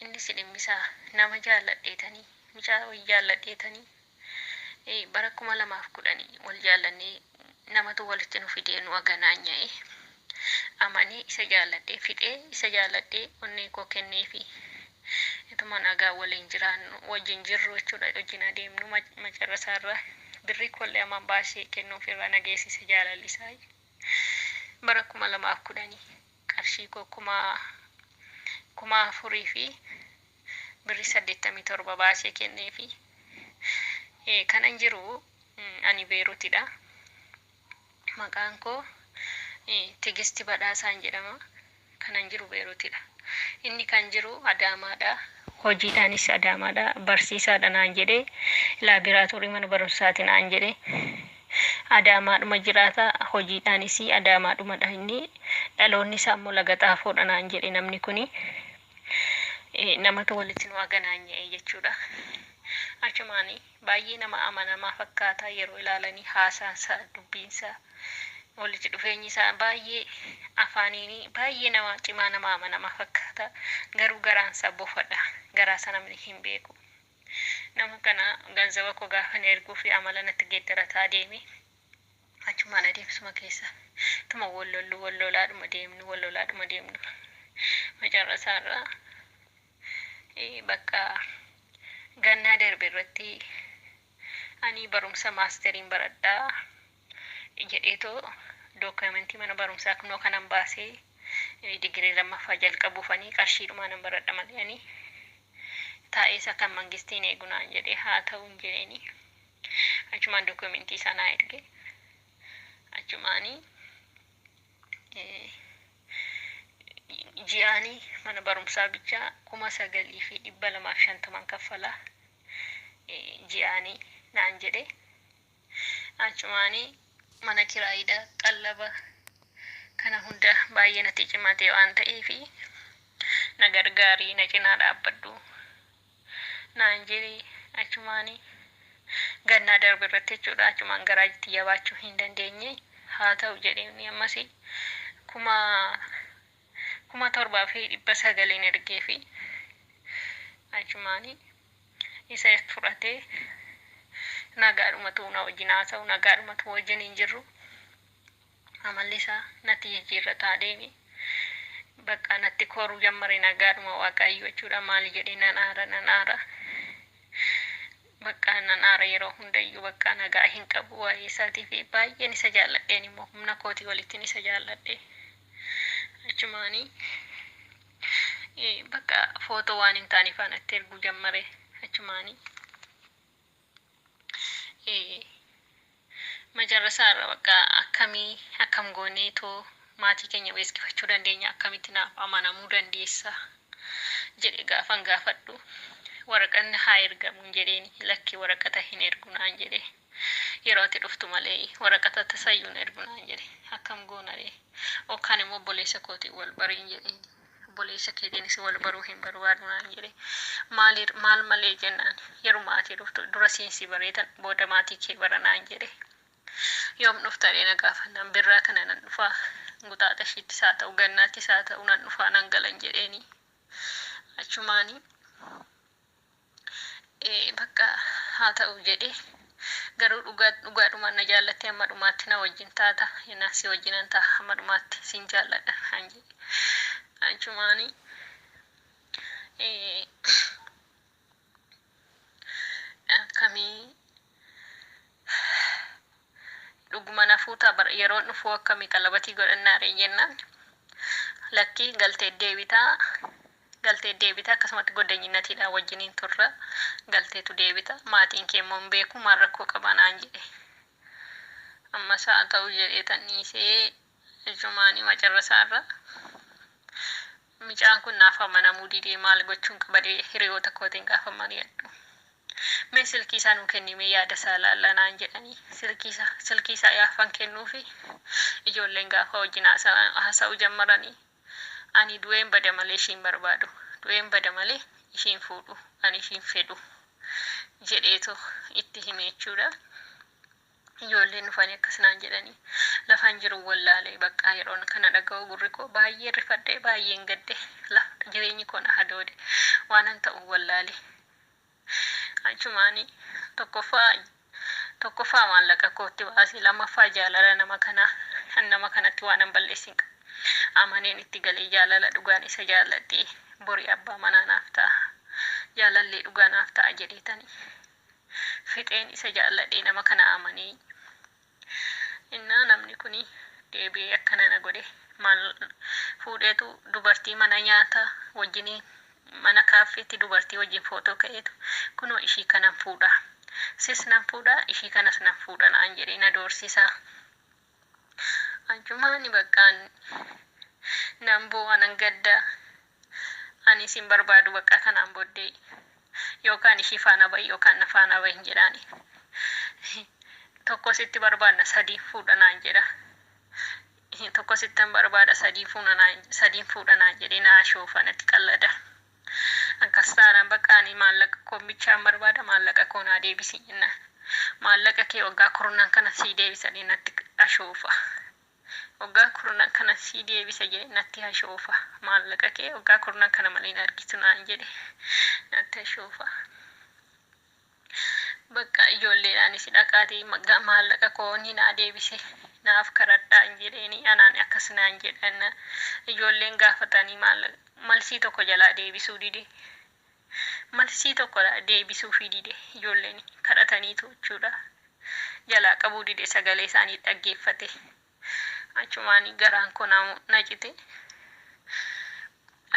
inni sidhimmisa nama jaalladheetanii mucaa wayii jaalladheetanii bara 2010 wal jaallannee namatu walitti nu fidee nu aganaanya'e amanii isa jaalladhee fidhee isa jaalladhee onnee koo kenneefi ituma nagaa waliin jiraannu wajjin jirru jechuudha wajjin adeemnu macarrasaarra birrii kollee amaan baasee kennuuf irraa nageessise jaalallisaa bara 2010 qarshii koo kuma afurii fi birrii 87 baasee kenneefi kanan jiru ani Beerutidha. Maqaan koo Tigisti Badhaasaan jedhama. Kanan jiru Beerutidha. Inni kan jiru Adaamaadha. Hojiidhaanis Adaamaadha. Barsiisaadha naan jedhee laabiraatoorii mana barumsaatiin naan jedhee Adaamaadhuma jiraata. Hojiidhaanis Adaamaadhumadha inni. Dhaloonni isaa immoo Laga Xaafoodha naan jedhe namni kuni. Namatu walitti nu aganaanya'e jechuudha. Achumaanii baay'ee nama amanamaa fakkaata yeroo ilaalanii haasaansa dubbiinsa walitti dhufeenyi isaa baay'ee afaaniin baay'ee nama cimaa nama amanamaa fakkaata garuu garaansa bofadha garaa sana namni hin beeku nama kana ganzaba koo gaafa erguu fi amala natti geeddarataa deeme achumaan adeemsuma keessa tuma wallolaadhuma deemnu macarrasaarraa bakka gannaa darbe irratti ani barumsa maasteriin baradhaa jedheetoo dookumentii mana barumsaa kunoo kanan baasee digirii lammaffaa jalqabuufanii qarshiidhuma nan baradha malee ani taa'eessa kan mangistiin eegunaan jedhee haa ta'uun jedheeni achumaan dookumentii sanaa erge achumaanii ji'aanii mana barumsaa bichaa 9,250 kaffalaa ji'aanii naan jedhe achumaanii mana kiraayidha qallaba kana hunda baay'ee natti cimatee waan ta'eefi na gargaarii na cinaa dhaabbadhu naan jedhe achumaanii gannaa darbe irratti jechuudha achumaan garaajitti yabaachuu hin dandeenye haa ta'u jedhee ammas 7,900 ergeefi achumaanii isa fudhatee nagaadhumatu na wajjin haasa'u nagaadhumatu wajjin hin jirru amalli isaa natti jijjiirrataa deeme bakka natti kooruu jammare nagaadhuma waaqayyo jechuudha maali jedhee nan aara bakka nan aara yeroo hundayyuu bakka nagaa hin qabu waa'ee isaatii fi baay'een isa jaalladheen immoo humna kootii walittiin isa jaalladhe achumaanii bakka footoo waan hin taane faanatti erguu jammare achumaanii majarrasaarra bakka akkam gooneetoo maatii keenya beeskifachuu dandeenya akkamitti naaf amanamuu dandeessa jedhe gaafan gaafadhu waraqanni haa ergamuun jedheeni lakki waraqata hin ergu naan jedhe yeroo ati dhuftu malee waraqata tasayyuun ergu naan jedhe akkam goonaree okkaan immoo obboleessa kootii wal bariin jedheeni obboleessa keetiinis wal baruu hin barbaadu naan jedhe maal malee jennaan yeroo maatii dhuftu dura siinsi bareetan booda maatii kee bara naan jedhe yoom dhuftadhee na gaafannaan birraa kana nan dhufaa gutaata shiittis haa ta'u gannaattis haa ta'u nan dhufaa nan galan jedheeni achumaanii bakka haa ta'u jedhe garuu dhugaadhumaan na jaallatte amma dhumaatti na wajjin taata yennaa si wajjinan ta'a amma dhumaatti sin jaalladha naan jedhe achumaanii akkamii dhuguma na fuutaa yeroo dhufuu akkamii qalabatii godhannaaree jennaan lakkii galtee deebitaa akkasumatti goddanyinnatiidha wajjiniin turra galteetu deebita maatiin kee immoo hin beeku maal rakkoo qaba naan jedhe ammas haa ta'u jedhee tanniisee achumaanii macarrasaarra Michaan kun naaf amanamuu didee maal gochuun qabadee hiriyoota kootiin gaafa mari'adhu. Mee silkii isaa nuu kennimee yaada isaa laallanaan jedhanii silkii isaa yaafan kennuufi ijoolleen gaafa wajjin haasa'uu jammaranii ani du'een bada malee ishiin barbaadu. Du'een bada malee ishiin fuudhu ani ishiin fedhu jedheetu itti hime jechuudha. ijoolleen dhufanii akkasnaan jedhanii lafaan jiru wallaalee bakka yeroon kana dhaga'u gurri koo baay'ee rifadhee baay'een gadde lafa jireenyi koo na hadoode waanan ta'u wallaalee achumaanii tokkoffaa maallaqa kootti baasii lammaffaa jaalala nama kanatti waanan balleessin amaneen itti galee jaalala dhugaan isa jaalladhee borii abbaa manaa naaf ta'a jaalallee dhugaa naaf ta'a jedheetanii fixeen isa jaalladhee nama kana amanee innaa namni kuni deebi'ee akkana na godhe maal fuudheetu dubartii mana nyaataa wajjiniin mana kaaffeetti dubartii wajjin footoo ka'eetu kunoo ishii kanan fuudha sis nan fuudha ishii kanas nan fuudha naan jedhee na doorsisaa achumaani baqqaan nan bu'aa nan gaddaa ani sin barbaadu bakka kanaan booddee yookaan ishii faana ba'i yookaan na faana ba'i hin jedhaani tokko sitti barbaadna sadii fuudha naan jedha tokko sittan barbaada sadii fuudha naan jedhee na ashoofa natti qallada akkas taanaan bakka ani maallaqa koo bichaan barbaada maallaqa koo naa deebisi jenna maallaqa kee waggaa kurnan kana sii deebisanii natti ashoofa waggaa kurnan kana sii deebisa jedhe natti ashoofa maallaqa kee waggaa kurnan kana malee argitu naan jedhe natti ashoofa bakka ijoolleedhaanis dhaqaatii maallaqa koo ni naa deebise naaf karadhaa hin jedheeni anaan akkas naan jedhan ijoolleen gaafatanii malsii tokko jalaa deebisuu dide malsii tokko deebisuu fi dide ijoolleen kadhataniitu jechuudha jalaa qabuu dide sagalee isaanii dhaggeeffate achumaanii garaan koo na cite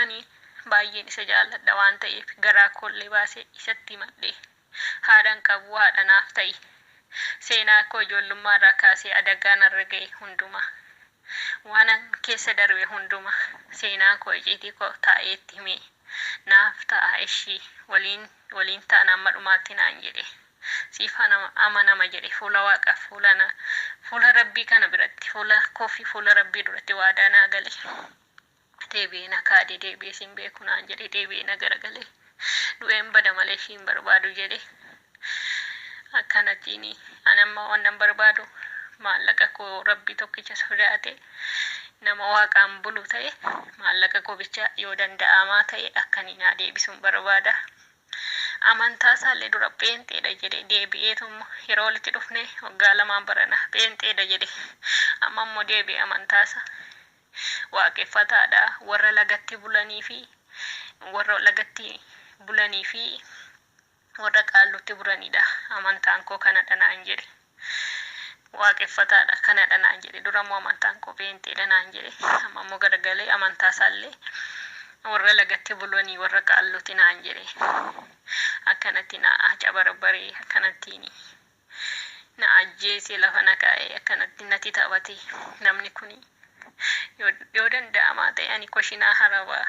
ani baay'een isa jaalladha waan ta'eef garaa koollee baasee isatti madhee haadhan qabu haadha naaf ta'i seenaa koo ijoollummaarraa kaasee adagaan irra ga'e hunduma waanan keessa darbe hunduma seenaa koo iciitii koo taa'eetti himee naaf ta'a ishii waliin ta'an amma dhumaatti naan jedhe siif amanama jedhe fuula waaqa fuula rabbii kana biratti fuula koofi fuula rabbii duratti waadaa naa gale deebi'ee na kaade deebi'ee sin beeku naan jedhe deebi'ee na garagalee du'een bada malee ishiin barbaadu jedhe akkanattiin anamma wannan barbaadu maallaqa koo rabbii tokkicha sodaate nama waaqaan bulu ta'e maallaqa koo bicha yoo danda'amaa ta'e akkanii naa deebisuun barbaada amantaa isaallee dura pheenxeedha jedhe deebi'eetummoo yeroo walitti dhufne waggaa lamaan barana pheenxeedha jedhe amma immoo deebi'ee amantaasa waaqeffataadha warra lagatti bulanii fi warra qaallutti buranidha amantaan koo kanadha naan jedhe waaqeffataadha kanadha naan jedhe durammoo amantaan koo pheenxeedha naan jedhe amma immoo garagalee amantaa isaallee warra lagatti bulanii warra qaallutti naan jedhe akkanatti na cabarbaree akkanattiin na ajjeesee lafa na kaa'ee akkanatti natti taphate namni kuni yoo danda'amaa ta'e ani koshinaa harabaa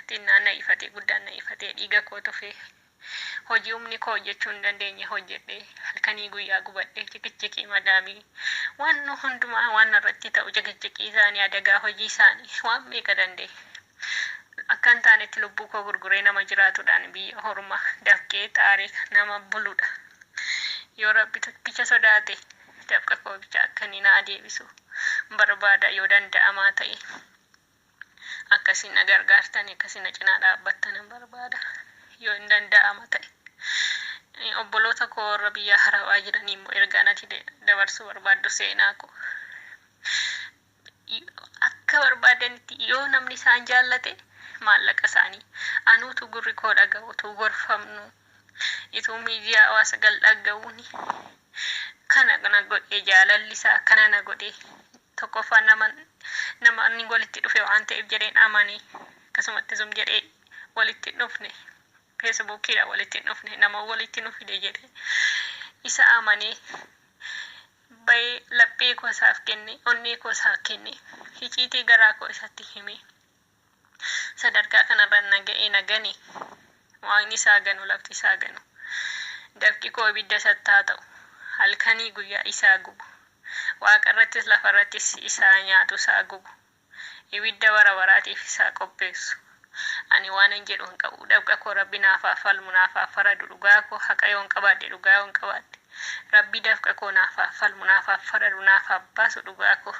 xinnaan na ifatee guddaan na ifatee dhiiga koo tufee hojii humni koo hojjechuu hin dandeenye hojjedhee halkanii guyyaa gubadhee cikicikii madaamii waan hundumaa waan irratti ta'u cikicikii isaanii adagaa hojii isaanii waan meeqa danda'e akkan taanetti lubbuu koo gurguree nama jiraatudhaan biyya horma dafqee xaaree nama buludha yoo rabbi tokkicha sodaate dafqa koo bicha akkanii naa deebisu barbaada yoo danda'amaa ta'e akkasiin na gargaartanii akkasiin na cinaa dhaabbattanan barbaada yoo hin danda'ama ta'e obboloota koo warra biyya harabaa jiranii immoo ergaa natti dabarsuu barbaaddu seenaa koo akka barbaadanitti yoo namni isaan jaallate maallaqa isaanii anuutu gurri koo dhaga'utu gorfamnu ituu miidiyaa hawaasa gal dhaga'uuni kana na godhe jaalallisaa kana na godhe tokkoffaa nama inni walitti dhufe waan ta'eef jedheen amane akkasumatti zum jedhee walitti dhufne Facebookidha walitti dhufne nama walitti nu fide jedhe isa amane bay laphee koo isaaf kenne onnee koo isaaf kenne hiciitii garaa koo isatti hime sadarkaa kanarra nagani waan isaa ganu lafti isaa ganu dafqi koo ibidda sattaa ta'u halkanii guyyaa isaa gubu waaqarrattis lafarrattis isaa nyaatu isaa gubu ibidda waraatiif isaa qopheessu ani waan hin jedhu hin qabu dafqa koo rabbi naaf falmu naaf faradu dhugaa koo haqa yoon qabaadde dhugaa yoon qabaadde Rabbi dafqa koo naaf haa falmu, naaf haa faradu, naaf haa baasu dhugaa koo.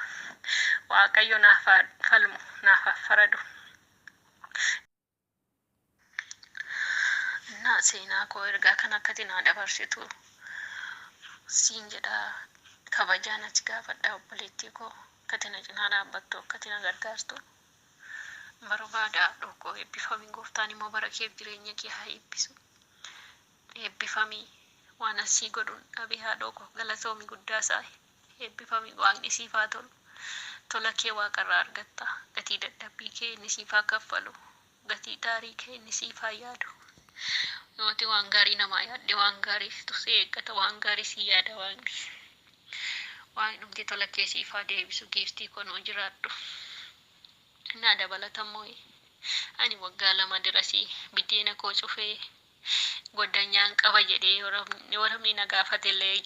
Waaqayyo naaf haa falmu, naaf haa faradu. Na seenaa koo ergaa kan akkati naa dabarsitu siin jedhaa kabajaan ati gaafadhaa obboleettii koo akkati na cinaa dhaabbattu akkati na gargaartu barbaada dhokoo eebbifamii gooftaan immoo bara keef jireenya kee haa eebbisu eebbifamii waan asii godhuun dhabe haadhoo koo galatoomii guddaa isaa eebbifamii waaqni siif haa tolu tola kee waaqarraa argatta gatii dadhabbii kee inni siif haa kaffalu gatii daarii kee inni siif haa yaadu yooti waan gaarii namaa yaadde waan gaarii tusee eeggata waan gaarii si yaada waan dhumti tola kee siif haa deebisu giiftii konoo jiraadhu naa dabalatammoo ani waggaa 2 dirasii biddeena koo cufee goddanyaan qaba jedhee yoo namni na gaafatellee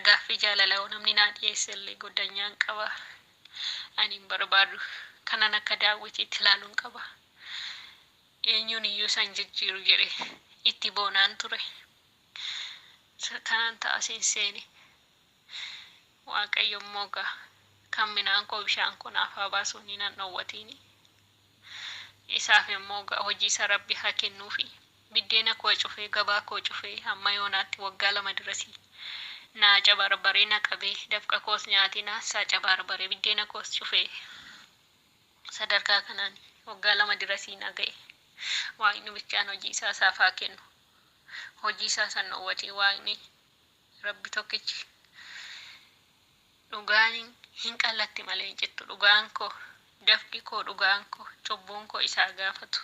gaaffii jaalala yoo namni naa dhiyeessellee goddanyaan qaba ani hin barbaadu kanan akka daawwitiitti ilaaluun qaba eenyuun iyyuu san jijjiiru jedhe itti boonaan ture kanan ta'a seenseeni waaqayyo immoo gaa kan minaan koo bishaan koo naaf haa baasuu ni nan dhowwatiini isaaf immoo gaa hojii isaa rabbi haa kennuufi biddeena koo cufee gabaa koo cufee hamma yoonaatti waggaa 2 dirasii naaca barbaree na qabee dafqa koos nyaati naassaa cabarbaree biddeena koos cufee sadarkaa kanaan waggaa 2 dirasii na ga'e waaqni bichaan hojii isaa isaaf haa kennu hojii isaa san dhowwatee waaqni rabbi tokkichi dhugaan hin qallatti malee jettu dhugaan koo dafqi koo dhugaan koo cubbuun koo isaa gaafatu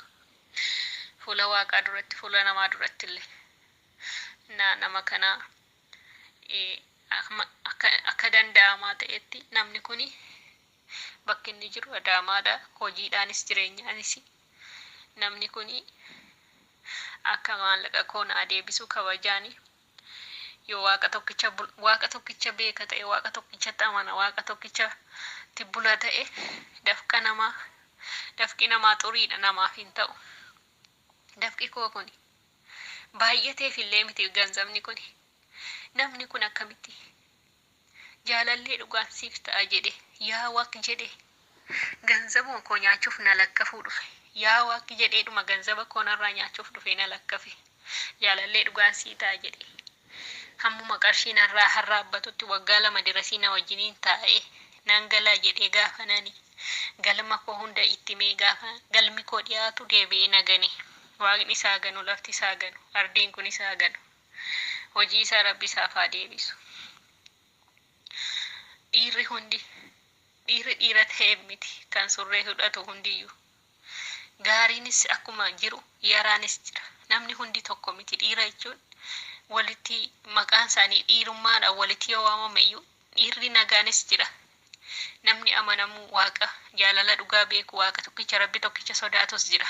fuula waaqaa duratti fuula namaa duratti illee nama kanaa akka danda'amaa ta'etti namni kuni bakki inni jiru adaamaadha hojiidhaanis jireenyaanis namni kuni akka maallaqa koo naa deebisu kabajaani yoo waaqa tokkicha beeka ta'e waaqa tokkichatti amana waaqa tokkichatti bula ta'e dafqi namaa xuriidha namaaf hin ta'u dafqi koo kuni baay'ateef illee miti ganzabni kuni namni kun akkamitti jaalallee dhugaan siif ta'a jedhe yaa waaqi jedhe ganzabuun koo nyaachuuf na lakkafuu dhufe yaa waaqi jedheedhuma ganzaba koonarraa nyaachuuf dhufe na lakkafe jaalallee dhugaan sii ta'a jedhe hammuma qarshiin irraa harraabbatutti waggaa 2 dirasii na wajjiniin taa'e nan galaa jedhee gaafa nani galma koo hunda itti mee gaafa galmi koo dhiyaatu deebi'ee nagani waaqni isaa ganu lafti isaa ganu ardiin kun isaa ganu hojii isaa rabbi isaaf haa deebisu dhiirri dhiira ta'e miti kan surree hudhatu hundiyyuu gaariinis akkuma jiru yaraanis jira namni hundi tokko miti dhiira jechuun walitti maqaan isaanii dhiirummaadhaan walitti yoo waamameyyuu dhiirri nagaanis jira namni amanamuu waaqa jaalala dhugaa beeku waaqa tokkicha rabbi tokkicha sodaatus jira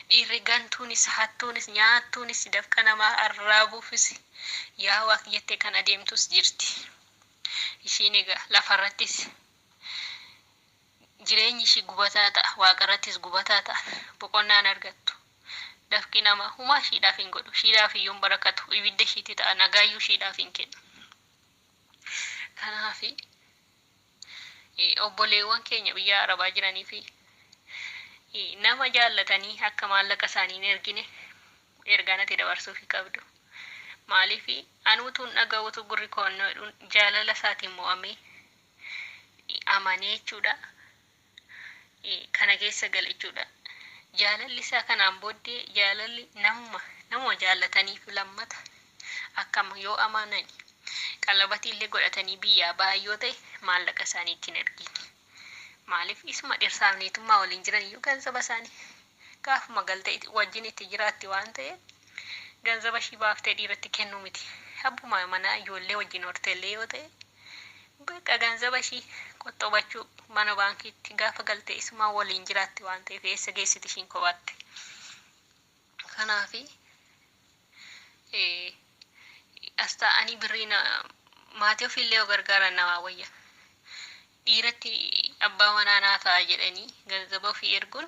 dhiirri gantuunis hattuunis nyaattuunis dafqa namaa arraabuufis yaa waaqa jettee kan adeemtus jirti ishiin egaa lafarrattis jireenyi ishii gubataa ta'a waaqarrattis gubataa ta'a boqonnaan argattu dafqi namaa humaa ishiidhaaf hin godhu ishiidhaaf iyyuu hin barakatu ibidda ishiitti ta'a nagaayyuu ishiidhaaf hin kennu kanaafi obboleewwan keenya biyya arabaa jiranii fi nama jaallatanii akka maallaqa isaanii hin ergine ergaanatti dabarsuuf qabdu maaliif anuutuun dhaga'utu gurri koonnoo jaalala isaatiin mo'amee amanee jechuudha kana keessa gala jechuudha jaalalli isaa kanaan booddee jaalalli nama jaallataniif lammata akkam yoo amanani qalabatii illee godhatanii biyyaa baay'oo ta'e maallaqa isaanii ittiin ergine maaliif isuma dhirsaafneetummaa waliin jiran iyyuu ganzaba isaanii gaafuma galtee wajjin itti jiraatti waan ta'e ganzaba ishii baaftee dhiiratti kennu miti abbuma mana ijoollee wajjin horteellee yoo ta'e bakka ganzaba ishii qoxxobachuu mana baankiitti gaafa galtee isuma waliin jiraatti waan ta'eef eessa geessiti ishiin kophaatti kanaafi as ta'anii birriin maatii ofiillee yoo gargaaran namaa wayya dhiiratti abbaa manaa naa ta'a jedhanii ganzaba ofii erguun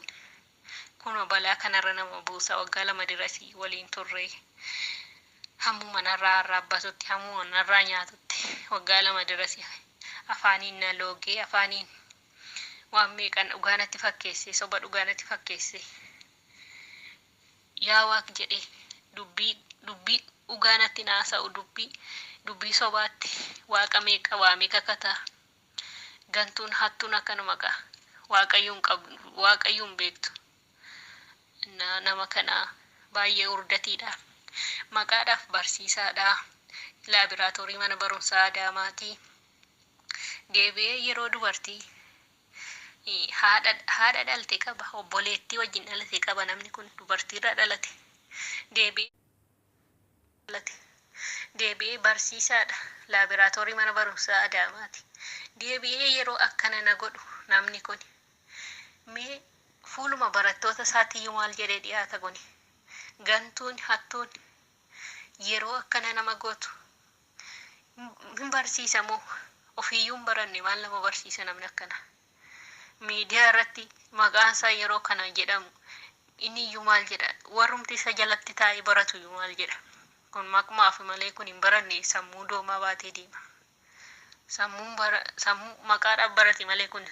kunoo balaa kanarra nama buusa waggaa 2 dirasii waliin turree hammu manarraa arraabbatutti hammu manarraa nyaatutti waggaa lama dirasi afaaniin na loogee afaaniin waan meeqan dhugaanatti fakkeesse soba dhugaanatti fakkeesse yaa waaq jedhe dubbii dhugaanatti naasa'u dubbii sobaatti waaqa meeqa waame kakataa gantuun hattuun akkanuma qa waaqayyoon beektu nama kana baay'ee urdatiidha maqaadhaaf barsiisaadha laabiraatoorii mana barumsaa Adaamaatii deebi'ee yeroo dubartii haadha dhalte qaba obboleettii wajjin dhalate qaba namni kun dubartiirra dhalate deebi'ee barsiisaadha laabiraatoorii mana barumsaa Adaamaati deebi'ee yeroo akkana na godhu namni kun mee fuuluma barattoota isaatiiyyuu maal jedhee dhiyaata kun gantuun hattuun yeroo akkana nama gootu hin barsiisamoo ofiiyyuu hin baranne maal nama barsiisa namni akkana miidiyaa irratti maqaan isaa yeroo kana jedhamu inni iyyuu maal jedha warrumti isa jalatti taa'ee baratu iyyuu maal jedha kun maqmaaf malee kun hin baranne sammuu doomaa baatee deema sammuu maqaadhaaf barate malee kun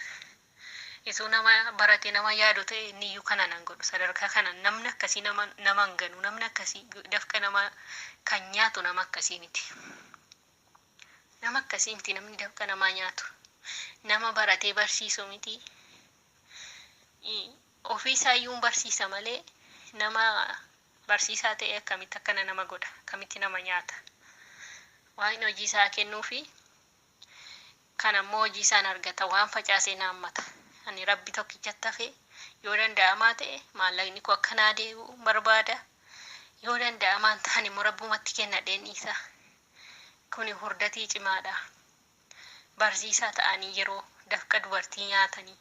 isuu nama barate nama yaadu ta'e inni iyyuu kana nan godhu sadarkaa kana namni akkasii nama hin ganu namni akkasii dafqa nama kan nyaatu nama akkasii miti namni dafqa namaa nyaatu nama baratee barsiisu miti ofii isaayyuu barsiisa malee nama barsiisaa ta'e akkamitti akkana nama godha akkamitti nama nyaata waan hojii isaa kennuufi kan ammoo hojii isaan argata waan facaasee naammata ani rabbi tokkichatti hafe yoo danda'amaa ta'e maallaqni koo akkanaa deebi'u barbaada yoo danda'amaan ta'an immoo rabbumatti kenna dhiisa kuni hurdatii cimaadha barsiisaa ta'anii yeroo dafqa dubartii nyaatanii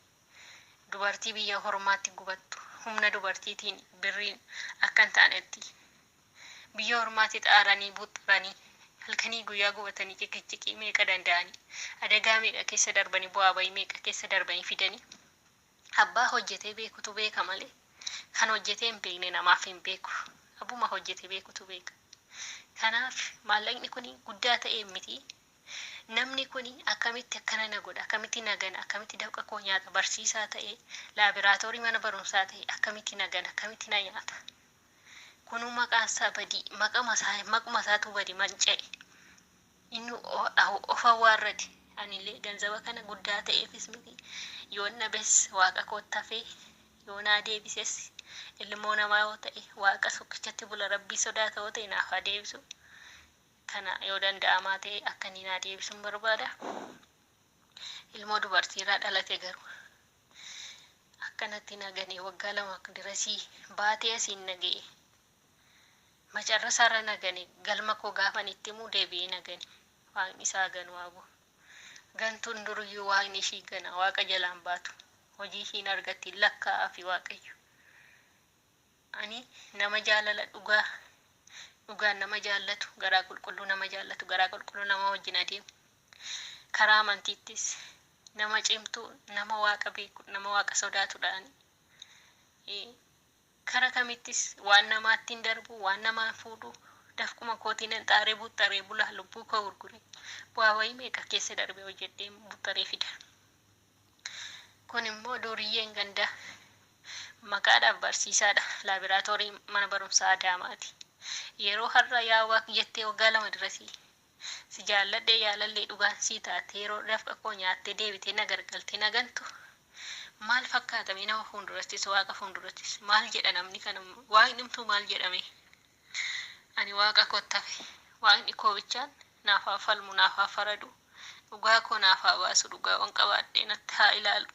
dubartii biyya hormaatti gubattu humna dubartiitiin birriin akkan ta'anetti biyya hormaatti xaaranii buuxxaranii halkanii guyyaa gubatanii ciqicciqii meeqa danda'anii adagaa meeqa keessa darbanii bu'aa bayii meeqa keessa darbanii fidanii abbaa hojjetee beekutu beeka malee kan hojjetee hin beekne namaaf hin beeku abbuma hojjetee beekutu beeka kanaaf maallaqni kun guddaa ta'e miti namni kun akkamitti akkana na godha akkamitti nagana akkamitti dafqa koo nyaata barsiisaa ta'e laabiraatoorii mana barumsaa ta'e akkamitti nagana akkamitti na nyaata kunuu maqaan isaa badii maquma isaatu badii manca'e inni ofa waarrate anillee ganzaba kana guddaa ta'eefis miti yoon nabes waaqa koottafee yoon deebises ilmoo namaa yoo ta'e waaqa sokkichatti bula rabbii sodaata yoo ta'e naaf deebisu kana yoo danda'amaa ta'e akka inni naa deebisuun barbaada ilmoo dubartiirraa dhalate garuu akkanatti naganii waggaa lama dirasii baatee asiin nagee macarrasaarra naganii galma koo gaafan itti muu deebi'ee naganii waaqni isaa ganu waabu gantuun duruyyuu waaqni ishii gana waaqa jalaan baatu hojii ishiin argatti lakkaa'aa fi waaqayyo ani nama jaalala dhugaan nama jaallatu garaa qulqulluu nama jaallatu garaa qulqulluu nama wajjin adeemu karaa amantiittis nama cimtuu nama waaqa beeku nama waaqa sodaatudhaan kara kamittis waan namaatti hin darbu waan namaan fuudhu dafquma kootiin hin xaaree buuxaree bula lubbuu koo gurgure bu'aa wayii meeqa keessa darbe hojjedhee buuxaree fida kun immoo duriyyeen ganda maqaadhaaf barsiisaadha laabiraatoorii mana barumsaa Adaamaati yeroo har'a yaa waaq jettee waggaa lama dirasii si jaalladhee yaalallee dhugaan sii taate yeroo dafqa koo nyaattee deebitee na gargaltee na gantu maal fakkaatame nama fuuldurattis waaqa fuuldurattis maal jedha namni kana waaqni himtuu maal jedhame ani waaqa koottafe waaqni koo bichaan naaf haa falmu naaf haa faradu dhugaa koo naaf haa baasu dhugaa waan qabaadhee natti haa ilaalu